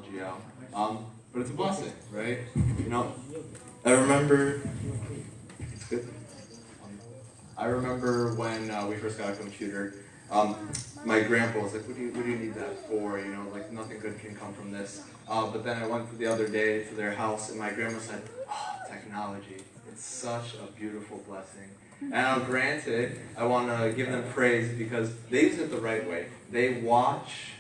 technology out. But it's a blessing, right? You know, I remember, it's good. I remember when we first got a computer, my grandpa was like, what do you need that for? You know, like nothing good can come from this. But then I went the other day to their house and my grandma said, oh, technology, it's such a beautiful blessing. And now granted, I want to give them praise because they use it the right way. They watch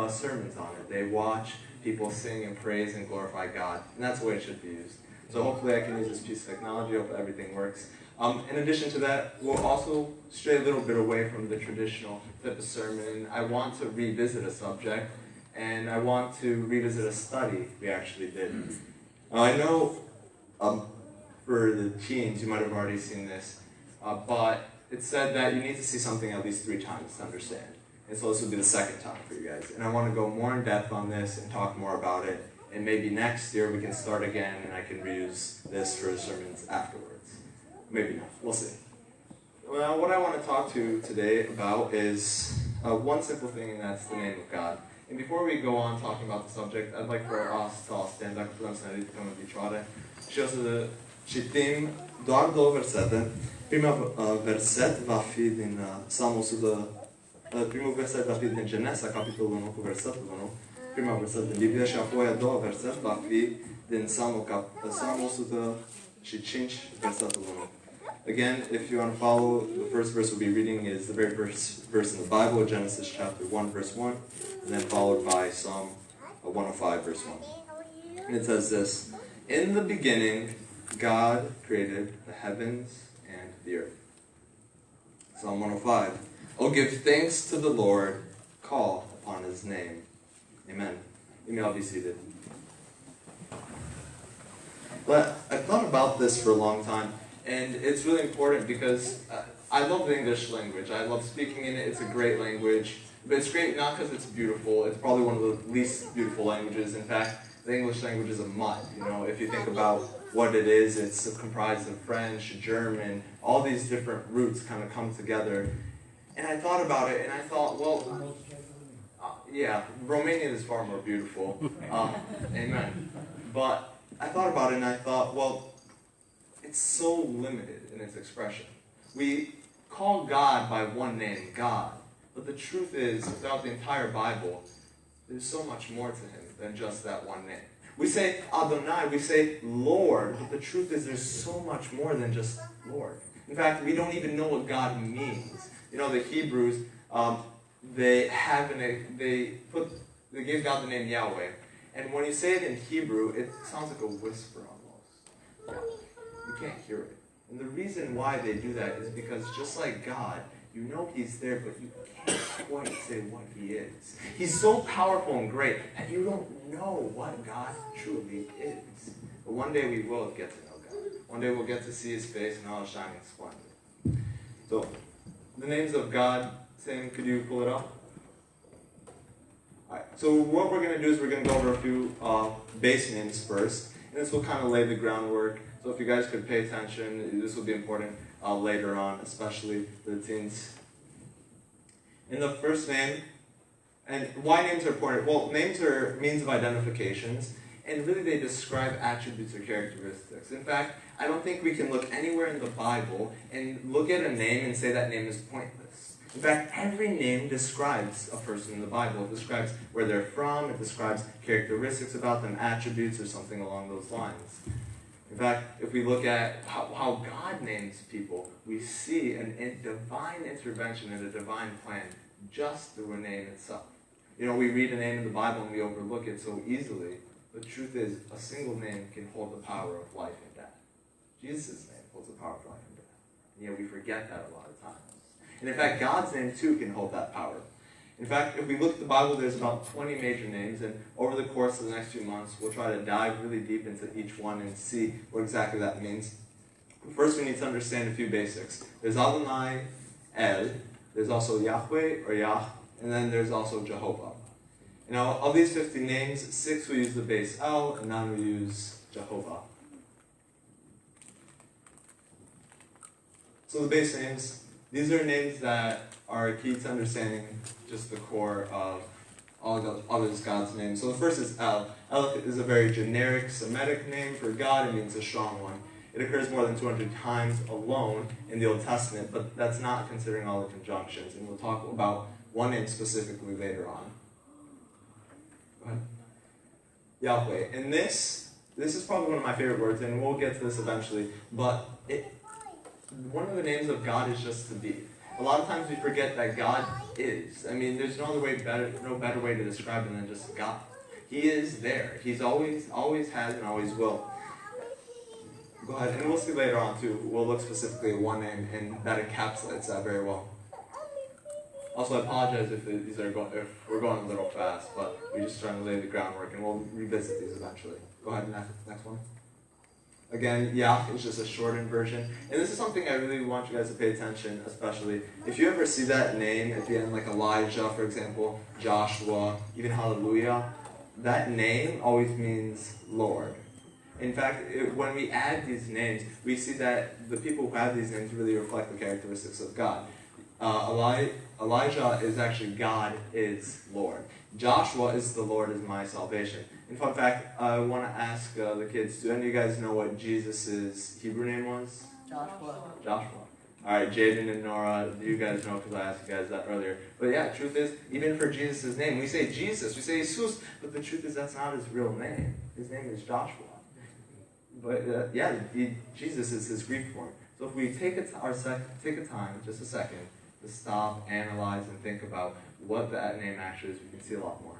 sermons on it. They watch people sing and praise and glorify God. And that's the way it should be used. So hopefully I can use this piece of technology. Hopefully everything works. In addition to that, we'll also stray a little bit away from the traditional type of sermon. I want to revisit a subject, and I want to revisit a study we actually did. I know for the teens, you might have already seen this, but it said that you need to see something at least 3 times to understand. And so this will be the second time for you guys. And I want to go more in depth on this and talk more about it. And maybe next year we can start again and I can reuse this for sermons afterwards. Maybe not. We'll see. Well, what I want to talk to you today about is one simple thing, and that's the name of God. And before we go on talking about the subject, I'd like for us to all stand up for să ne ridicăm în picioare și o să citim doar 2 versete. Primul verset va fi din Psalmul 100. Primul verset va fi din Genesa, capitolul 1, cu versetul 1. Primul verset din Biblie și apoi a doua verset va fi din Psalmul 105, versetul 1. Again, if you want to follow, the first verse we'll be reading is the very first verse in the Bible, Genesis chapter 1, verse 1, and then followed by Psalm 105, verse 1. And it says this, in the beginning, God created the heavens and the earth. Psalm 105. Oh, give thanks to the Lord, call upon his name. Amen. You may all be seated. But I've thought about this for a long time, and it's really important because I love the English language. I love speaking in it. It's a great language. But it's great not because it's beautiful. It's probably one of the least beautiful languages. In fact, the English language is a mutt. You know, if you think about what it is, it's comprised of French, German, all these different roots kind of come together. And I thought about it, and I thought, well, yeah, Romanian is far more beautiful. Amen. But I thought about it, and I thought, well, it's so limited in its expression. We call God by one name, God. But the truth is, throughout the entire Bible, there's so much more to him than just that one name. We say Adonai, we say Lord, but the truth is there's so much more than just Lord. In fact, we don't even know what God means. You know, the Hebrews, they gave God the name Yahweh. And when you say it in Hebrew, it sounds like a whisper almost. You can't hear it. And the reason why they do that is because just like God, you know he's there, but you can't quite say what he is. He's so powerful and great that you don't know what God truly is. But one day we will get to know God. One day we'll get to see his face in all his shining splendor. So, the names of God, Sam, could you pull it up? Alright, so what we're going to do is we're going to go over a few base names first. And this will kind of lay the groundwork. So if you guys could pay attention, this will be important later on, especially for the teens. In the first name, and why names are important? Well, names are means of identifications, and really they describe attributes or characteristics. In fact, I don't think we can look anywhere in the Bible and look at a name and say that name is pointless. In fact, every name describes a person in the Bible. It describes where they're from, it describes characteristics about them, attributes, or something along those lines. In fact, if we look at how God names people, we see a divine intervention and a divine plan just through a name itself. You know, we read a name in the Bible and we overlook it so easily. The truth is, a single name can hold the power of life and death. Jesus' name holds the power of life and death. And yet we forget that a lot of times. And in fact, God's name too can hold that power. In fact, if we look at the Bible, there's about 20 major names, and over the course of the next few months, we'll try to dive really deep into each one and see what exactly that means. First, we need to understand a few basics. There's Adonai, El, there's also Yahweh or Yah, and then there's also Jehovah. You know, of these 50 names, 6 we use the base El, and 9 we use Jehovah. So the base names, these are names that are key to understanding just the core of all the others God's names. So the first is El. El is a very generic Semitic name for God. It means a strong one. It occurs more than 200 times alone in the Old Testament, but that's not considering all the conjunctions. And we'll talk about one name specifically later on. Go ahead. Yahweh. And this is probably one of my favorite words, and we'll get to this eventually, but one of the names of God is just to be. A lot of times we forget that God is. I mean, there's no better way to describe him than just God. He is there. He's always has and always will. Go ahead, and we'll see later on too. We'll look specifically at one name, and that encapsulates that very well. Also, I apologize if we're going a little fast, but we're just trying to lay the groundwork, and we'll revisit these eventually. Go ahead, next one. Again, Yah is just a shortened version. And this is something I really want you guys to pay attention, especially. If you ever see that name, if you have like Elijah, for example, Joshua, even Hallelujah, that name always means Lord. In fact, when we add these names, we see that the people who have these names really reflect the characteristics of God. Elijah is actually God is Lord. Joshua is the Lord is my salvation. And fun fact, I want to ask the kids, do any of you guys know what Jesus' Hebrew name was? Joshua. Alright, Jaden and Nora, do you guys know, because I asked you guys that earlier. But yeah, truth is, even for Jesus' name, we say Jesus, we say Jesus, but the truth is that's not his real name. His name is Joshua. But Jesus is his Greek form. So if we take a time, just a second, to stop, analyze, and think about what that name actually is, we can see a lot more.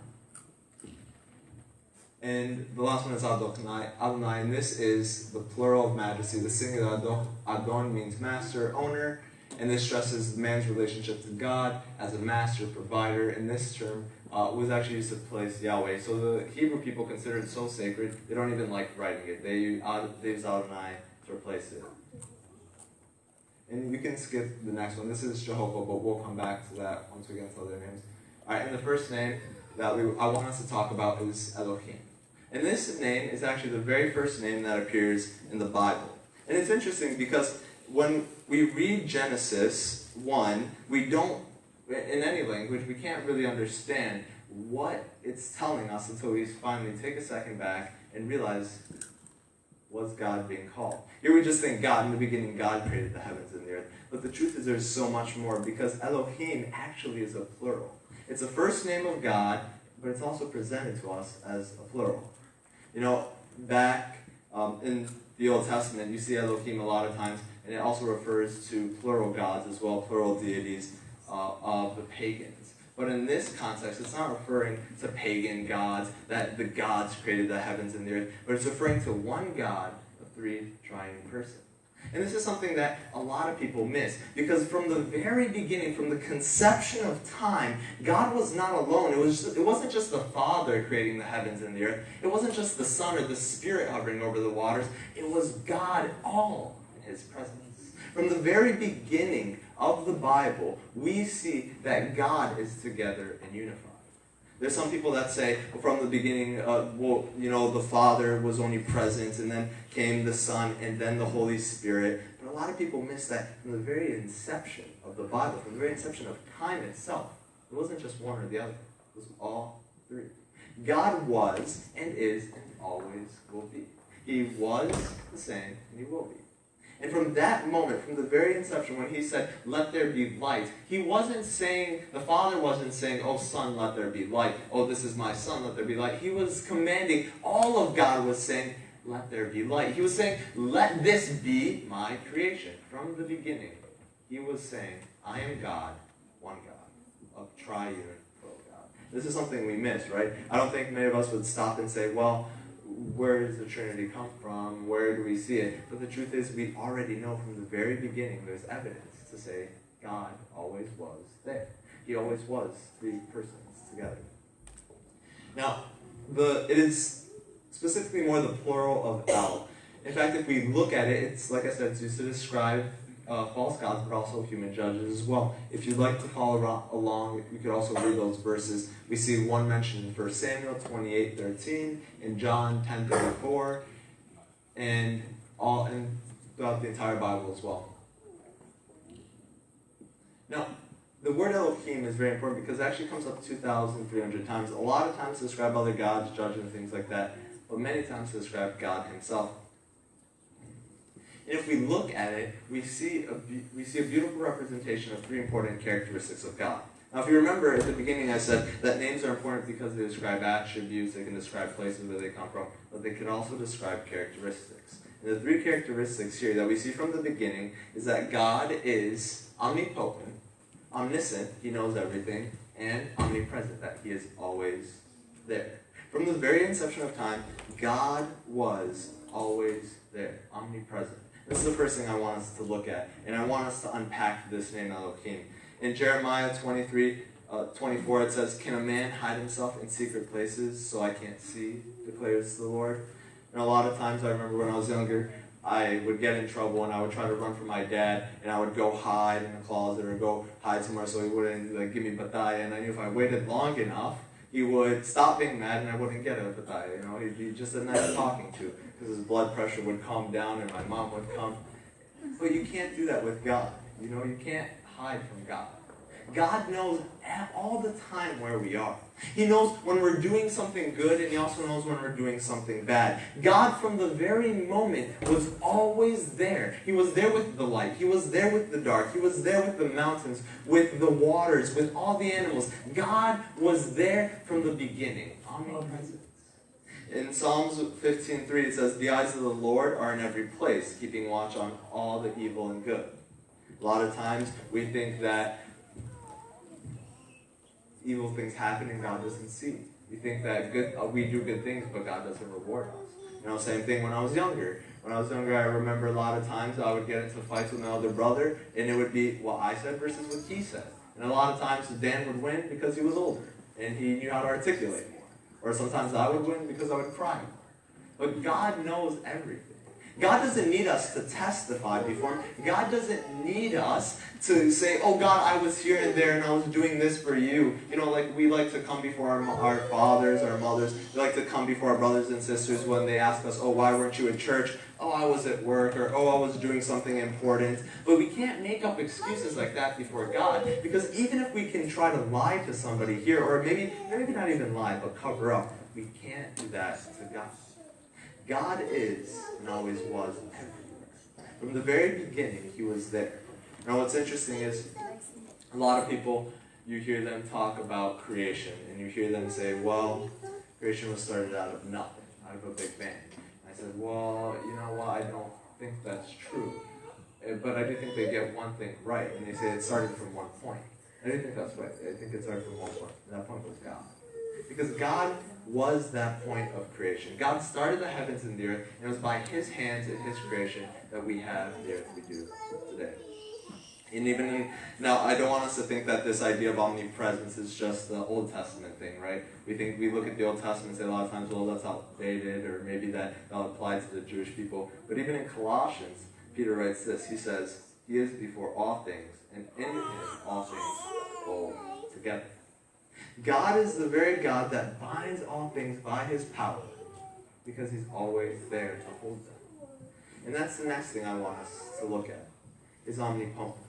And the last one is Adonai, and this is the plural of majesty. The singular Adon means master, owner, and this stresses man's relationship to God as a master, provider, and this term was actually used to place Yahweh. So the Hebrew people consider it so sacred, they don't even like writing it. They use Adonai to replace it. And you can skip the next one. This is Jehovah, but we'll come back to that once we get into other names. Alright, and the first name that I want us to talk about is Elohim. And this name is actually the very first name that appears in the Bible. And it's interesting because when we read Genesis 1, we don't, in any language, we can't really understand what it's telling us until we finally take a second back and realize, what's God being called? Here we just think God, in the beginning God created the heavens and the earth. But the truth is there's so much more, because Elohim actually is a plural. It's the first name of God, but it's also presented to us as a plural. You know, back in the Old Testament, you see Elohim a lot of times, and it also refers to plural gods as well, plural deities of the pagans. But in this context, it's not referring to pagan gods, that the gods created the heavens and the earth, but it's referring to one God, a three triune person. And this is something that a lot of people miss, because from the very beginning, from the conception of time, God was not alone. It wasn't just the Father creating the heavens and the earth. It wasn't just the Son or the Spirit hovering over the waters. It was God all in his presence. From the very beginning of the Bible, we see that God is together and unified. There's some people that say, from the beginning, the Father was only present, and then came the Son, and then the Holy Spirit. But a lot of people miss that from the very inception of the Bible, from the very inception of time itself. It wasn't just one or the other. It was all three. God was, and is, and always will be. He was the same, and he will be. And from that moment, from the very inception, when he said, let there be light, he wasn't saying, the Father wasn't saying, oh Son, let there be light. Oh, this is my Son, let there be light. He was commanding, all of God was saying, let there be light. He was saying, let this be my creation. From the beginning, he was saying, I am God, one God, of triune God. This is something we miss, right? I don't think many of us would stop and say, well, where does the Trinity come from? Where do we see it? But the truth is, we already know from the very beginning, there's evidence to say God always was there. He always was three persons together. Now, it is specifically more the plural of El. In fact, if we look at it, it's, like I said, it's used to describe false gods, but also human judges as well. If you'd like to follow along, you could also read those verses. We see one mentioned in 1 Samuel 28:13, in John 10:34, and throughout the entire Bible as well. Now, the word Elohim is very important because it actually comes up 2,300 times. A lot of times to describe other gods, judges, and things like that, but many times to describe God himself. And if we look at it, we see a beautiful representation of three important characteristics of God. Now, if you remember at the beginning, I said that names are important because they describe attributes, they can describe places where they come from, but they can also describe characteristics. And the three characteristics here that we see from the beginning is that God is omnipotent, omniscient, he knows everything, and omnipresent, that he is always there. From the very inception of time, God was always there, omnipresent. This is the first thing I want us to look at, and I want us to unpack this name Elohim. In Jeremiah 23:24, it says, "Can a man hide himself in secret places so I can't see, declares the Lord?" And a lot of times, I remember when I was younger, I would get in trouble and I would try to run from my dad, and I would go hide in the closet or go hide somewhere so he wouldn't give me bataya. And I knew if I waited long enough, he would stop being mad and I wouldn't get a bataya. You know, he'd be just a nice talking to, because his blood pressure would calm down and my mom would come. But you can't do that with God. You know, you can't hide from God. God knows all the time where we are. He knows when we're doing something good, and he also knows when we're doing something bad. God, from the very moment, was always there. He was there with the light. He was there with the dark. He was there with the mountains, with the waters, with all the animals. God was there from the beginning. Omnipresent. In Psalms 15:3, it says, "The eyes of the Lord are in every place, keeping watch on all the evil and good." A lot of times we think that evil things happen and God doesn't see. We think that we do good things, but God doesn't reward us. You know, same thing when I was younger. When I was younger, I remember a lot of times I would get into fights with my older brother, and it would be what I said versus what he said. And a lot of times Dan would win because he was older, and he knew how to articulate more. Or sometimes I would win because I would cry more. But God knows everything. God doesn't need us to testify before him. God doesn't need us to say, "Oh God, I was here and there and I was doing this for you." You know, like we like to come before our fathers, our mothers. We like to come before our brothers and sisters when they ask us, "Oh, why weren't you at church?" "Oh, I was at work," or "Oh, I was doing something important." But we can't make up excuses like that before God, because even if we can try to lie to somebody here, or maybe not even lie, but cover up, we can't do that to God. God is and always was everywhere. From the very beginning, he was there. Now what's interesting is a lot of people, you hear them talk about creation, and you hear them say, "Well, creation was started out of nothing, out of a big bang." And I said, "Well, you know what, I don't think that's true. But I do think they get one thing right, and they say it started from one point." I do think that's right. I think it started from one point, and that point was God. Because God was that point of creation. God started the heavens and the earth, and it was by his hands and his creation that we have the earth we do today. And now, I don't want us to think that this idea of omnipresence is just the Old Testament thing, right? We look at the Old Testament and say a lot of times, well, that's outdated, or maybe that applies to the Jewish people. But even in Colossians, Peter writes this. He says, "He is before all things, and in him all things hold together." God is the very God that binds all things by his power, because he's always there to hold them. And that's the next thing I want us to look at, is omnipotence.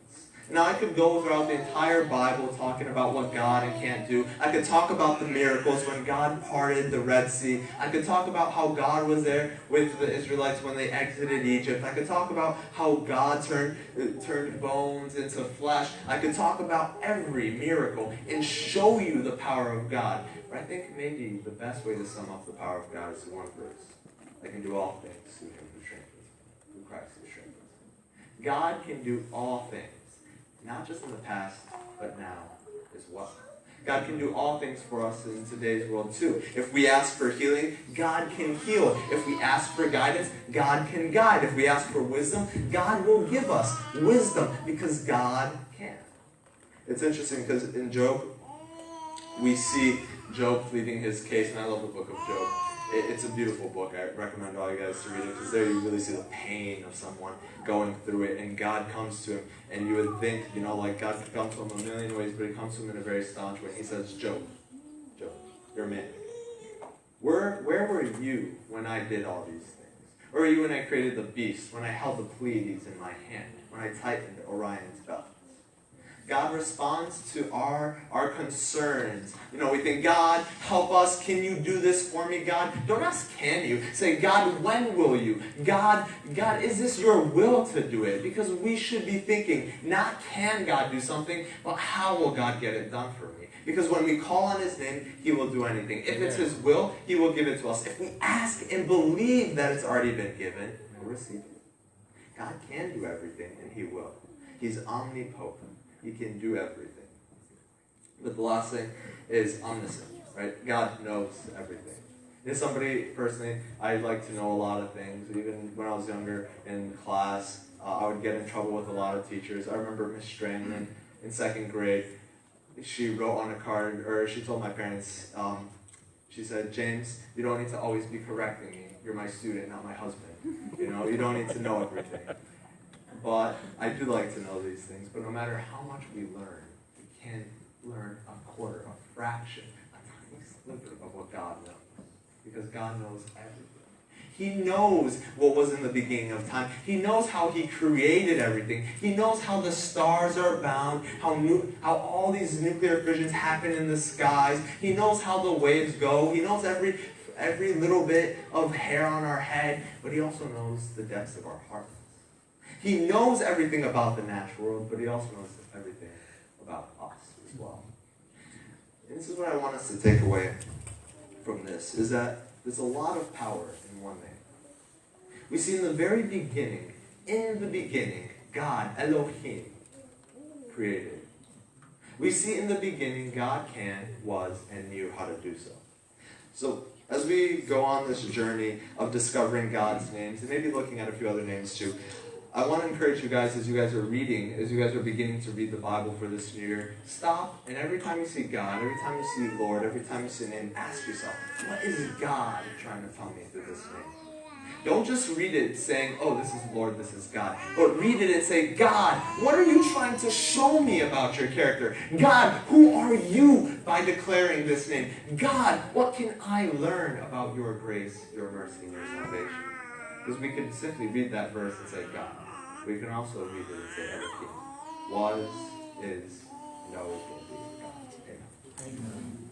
Now, I could go throughout the entire Bible talking about what God can't do. I could talk about the miracles when God parted the Red Sea. I could talk about how God was there with the Israelites when they exited Egypt. I could talk about how God turned bones into flesh. I could talk about every miracle and show you the power of God. But I think maybe the best way to sum up the power of God is one verse. "I can do all things through him who strengthens me," through Christ who strengthens me. God can do all things. Not just in the past, but now as well. God can do all things for us in today's world too. If we ask for healing, God can heal. If we ask for guidance, God can guide. If we ask for wisdom, God will give us wisdom, because God can. It's interesting because in Job, we see Job pleading his case, and I love the book of Job. It's a beautiful book. I recommend all you guys to read it, because there you really see the pain of someone going through it, and God comes to him, and you would think, you know, like God could come to him a million ways, but he comes to him in a very staunch way. He says, Job, you're a man. Where were you when I did all these things? Where were you when I created the beast, when I held the Pleiades in my hand, when I tightened Orion's belt? God responds to our concerns. You know, we think, God, help us. Can you do this for me, God? Don't ask, can you? Say, God, when will you? God, is this your will to do it? Because we should be thinking, not can God do something, but how will God get it done for me? Because when we call on His name, He will do anything. If it's His will, He will give it to us. If we ask and believe that it's already been given, we'll receive it. God can do everything, and He will. He's omnipotent. He can do everything. But the last thing is omniscient, right? God knows everything. As somebody, personally, I like to know a lot of things. Even when I was younger in class, I would get in trouble with a lot of teachers. I remember Miss Strandman in 2nd grade. She wrote on a card, or she told my parents, she said, James, you don't need to always be correcting me. You're my student, not my husband. You know, you don't need to know everything. But I do like to know these things. But no matter how much we learn, we can't learn a quarter, a fraction, a tiny sliver of what God knows. Because God knows everything. He knows what was in the beginning of time. He knows how He created everything. He knows how the stars are bound, how all these nuclear fissions happen in the skies. He knows how the waves go. He knows every little bit of hair on our head. But He also knows the depths of our hearts. He knows everything about the natural world, but He also knows everything about us as well. And this is what I want us to take away from this, is that there's a lot of power in one name. We see in the beginning, God, Elohim, created. We see in the beginning, God can, was, and knew how to do so. So, as we go on this journey of discovering God's names, and maybe looking at a few other names too, I want to encourage you guys, as you guys are beginning to read the Bible for this new year, stop, and every time you see God, every time you see Lord, every time you see a name, ask yourself, what is God trying to tell me through this name? Don't just read it saying, oh, this is Lord, this is God. But read it and say, God, what are you trying to show me about your character? God, who are you by declaring this name? God, what can I learn about your grace, your mercy, and your salvation? Because we can simply read that verse and say God. We can also read it and say Elohim. Was, is, and always will be God. Amen.